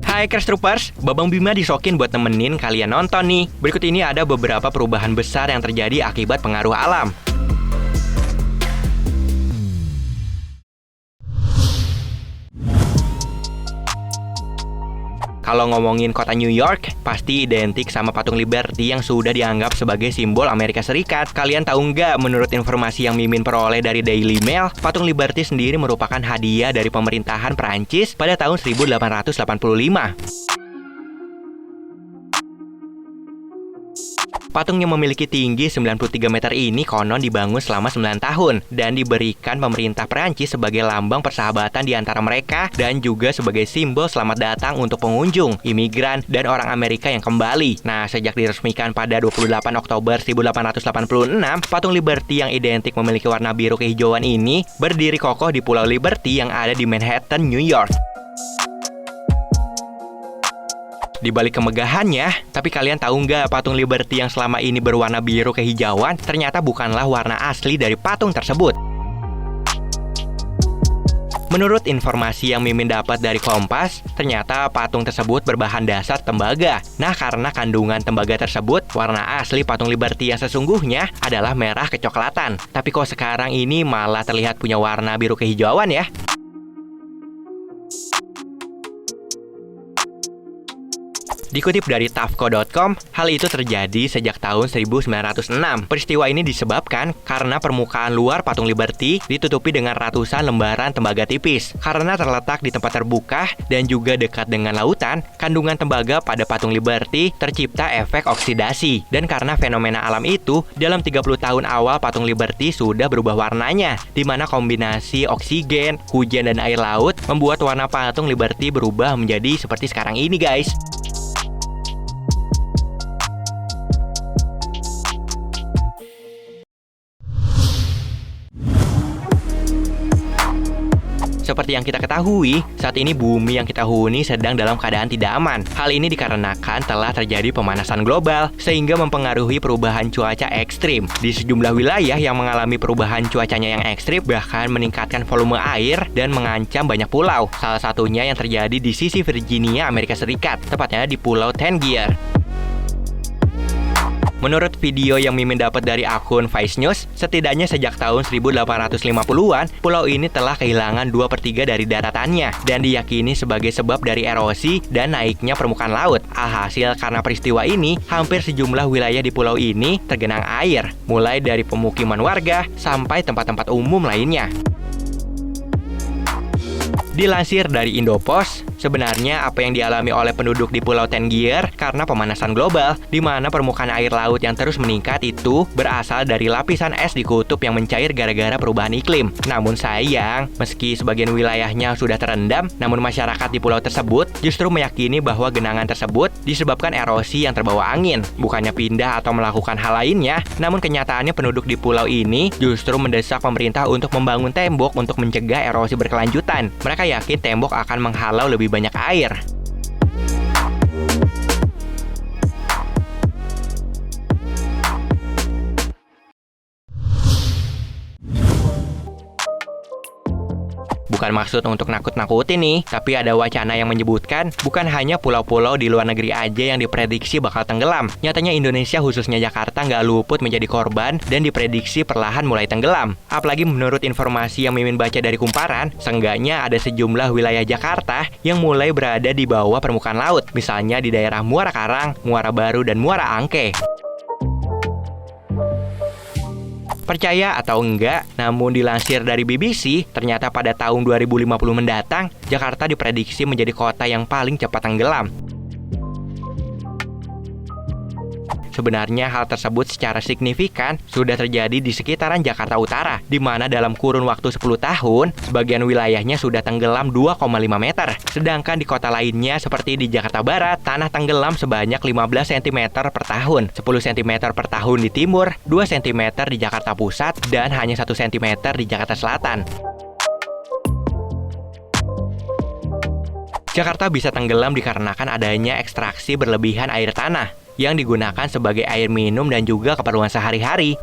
Hai Crash Troopers, Babang Bima disokin buat nemenin kalian nonton nih. Berikut ini ada beberapa perubahan besar yang terjadi akibat pengaruh alam. Kalau ngomongin kota New York, pasti identik sama patung Liberty yang sudah dianggap sebagai simbol Amerika Serikat. Kalian tahu nggak, menurut informasi yang Mimin peroleh dari Daily Mail, patung Liberty sendiri merupakan hadiah dari pemerintahan Prancis pada tahun 1885. Patung yang memiliki tinggi 93 meter ini konon dibangun selama 9 tahun dan diberikan pemerintah Prancis sebagai lambang persahabatan di antara mereka dan juga sebagai simbol selamat datang untuk pengunjung, imigran, dan orang Amerika yang kembali. Nah, sejak diresmikan pada 28 Oktober 1886, patung Liberty yang identik memiliki warna biru kehijauan ini berdiri kokoh di Pulau Liberty yang ada di Manhattan, New York. Di balik kemegahannya, tapi kalian tahu nggak patung Liberty yang selama ini berwarna biru kehijauan ternyata bukanlah warna asli dari patung tersebut. Menurut informasi yang Mimin dapat dari Kompas, ternyata patung tersebut berbahan dasar tembaga. Nah, karena kandungan tembaga tersebut, warna asli patung Liberty yang sesungguhnya adalah merah kecoklatan. Tapi kok sekarang ini malah terlihat punya warna biru kehijauan ya? Dikutip dari tafco.com, hal itu terjadi sejak tahun 1906. Peristiwa ini disebabkan karena permukaan luar patung Liberty ditutupi dengan ratusan lembaran tembaga tipis. Karena terletak di tempat terbuka dan juga dekat dengan lautan, kandungan tembaga pada patung Liberty tercipta efek oksidasi. Dan karena fenomena alam itu, dalam 30 tahun awal patung Liberty sudah berubah warnanya, di mana kombinasi oksigen, hujan, dan air laut membuat warna patung Liberty berubah menjadi seperti sekarang ini, guys. Seperti yang kita ketahui, saat ini bumi yang kita huni sedang dalam keadaan tidak aman. Hal ini dikarenakan telah terjadi pemanasan global, sehingga mempengaruhi perubahan cuaca ekstrim. Di sejumlah wilayah yang mengalami perubahan cuacanya yang ekstrim, bahkan meningkatkan volume air dan mengancam banyak pulau. Salah satunya yang terjadi di sisi Virginia, Amerika Serikat, tepatnya di Pulau Tangier. Menurut video yang Mimin dapat dari akun Vice News, setidaknya sejak tahun 1850-an, pulau ini telah kehilangan 2/3 dari daratannya dan diyakini sebagai sebab dari erosi dan naiknya permukaan laut. Alhasil karena peristiwa ini, hampir sejumlah wilayah di pulau ini tergenang air, mulai dari pemukiman warga sampai tempat-tempat umum lainnya. Dilansir dari Indopos, sebenarnya apa yang dialami oleh penduduk di Pulau Tangier karena pemanasan global, di mana permukaan air laut yang terus meningkat itu berasal dari lapisan es di kutub yang mencair gara-gara perubahan iklim. Namun sayang, meski sebagian wilayahnya sudah terendam, namun masyarakat di pulau tersebut justru meyakini bahwa genangan tersebut disebabkan erosi yang terbawa angin. Bukannya pindah atau melakukan hal lainnya, namun kenyataannya penduduk di pulau ini justru mendesak pemerintah untuk membangun tembok untuk mencegah erosi berkelanjutan. Mereka yakin tembok akan menghalau lebih banyak air. Bukan maksud untuk nakut-nakutin nih, tapi ada wacana yang menyebutkan bukan hanya pulau-pulau di luar negeri aja yang diprediksi bakal tenggelam. Nyatanya Indonesia, khususnya Jakarta, nggak luput menjadi korban dan diprediksi perlahan mulai tenggelam. Apalagi menurut informasi yang Mimin baca dari Kumparan, seenggaknya ada sejumlah wilayah Jakarta yang mulai berada di bawah permukaan laut. Misalnya di daerah Muara Karang, Muara Baru, dan Muara Angke. Percaya atau enggak, namun dilansir dari BBC, ternyata pada tahun 2050 mendatang, Jakarta diprediksi menjadi kota yang paling cepat tenggelam. Sebenarnya hal tersebut secara signifikan sudah terjadi di sekitaran Jakarta Utara, di mana dalam kurun waktu 10 tahun, sebagian wilayahnya sudah tenggelam 2,5 meter. Sedangkan di kota lainnya seperti di Jakarta Barat, tanah tenggelam sebanyak 15 cm per tahun, 10 cm per tahun di timur, 2 cm di Jakarta Pusat, dan hanya 1 cm di Jakarta Selatan. Jakarta bisa tenggelam dikarenakan adanya ekstraksi berlebihan air tanah yang digunakan sebagai air minum dan juga keperluan sehari-hari.